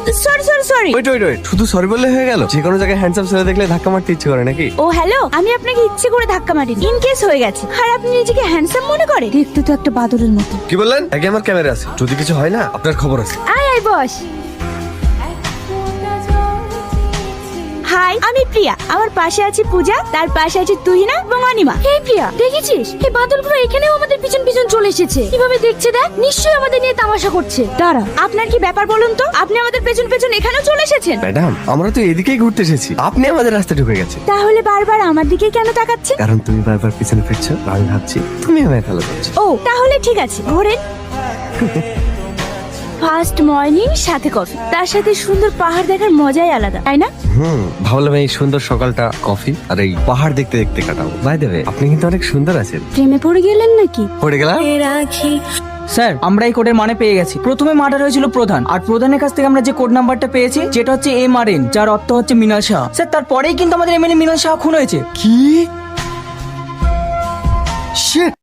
Sorry sorry sorry. Wait wait wait, শুধু sorry বললে হয়ে গেল? যে কোনো জায়গায় হ্যান্ডসাম ছেলে দেখলে ধাক্কা মারতে ইচ্ছে করে নাকি? ও হ্যালো, আমি আপনাকে ইচ্ছে করে ধাক্কা মারিনি, ইন কেস হয়ে গেছে। আর আপনি নিজেকে হ্যান্ডসাম মনে করে? দেখতে তো একটা বাদরের মতো। কি বললেন? আগে আমার ক্যামেরা আছে, যদি কিছু হয় না আপনার খবর আছে। আয় আয় বস। হাই, আমি প্রিয়া, আমার পাশে আছে পূজা, তার পাশে আছে তুহিনা এবং অনিমা। এই প্রিয়া, দেখেছিস এই বাদলগুলো এখানেও আমাদের পিছন পিছন চলে এসেছে? কিভাবে দেখছে দেখ, নিশ্চয়ই আমাদের নিয়ে তামাশা করছে। দাঁড়া, আপনার কি ব্যাপার বলুন তো? আপনি আমাদের পেছন পেছন এখানেও চলে এসেছেন? ম্যাডাম, আমরা তো এদিকেই ঘুরতে এসেছি, আপনি আমাদের রাস্তায় ঢুকে গেছেন। তাহলে বারবার আমার দিকে কেন তাকাচ্ছে? কারণ তুমি বারবার পিছনে ফিরছো, আমি ভাবছি তুমি আমায় ফেলো করছো। ও তাহলে ঠিক আছে, ঘোরেন। ফার্স্ট মর্নিং সাথে কফি, তার সাথে সুন্দর পাহাড় দেখার মজাই আলাদা, তাই না? ভাবলাম এই সুন্দর সকালটা কফি আর এই পাহাড় দেখতে দেখতে কাটাবো। বাই দ্য ওয়ে, আপনি কিন্তু অনেক সুন্দর আছেন। প্রেমে পড়ে গেলেন নাকি? পড়ে গেলাম। স্যার, আমরা এই কোডের মানে পেয়ে গেছি। প্রথমে মার্ডার হয়েছিল প্রধান, আর প্রধানের কাছ থেকে আমরা যে কোড নাম্বারটা পেয়েছি যেটা হচ্ছে MRN, যার অর্থ হচ্ছে মৃণাল শাহ। স্যার, তারপরেই কিন্তু আমাদের MNA মৃণাল শাহ খুন হয়েছে। কি? শিট!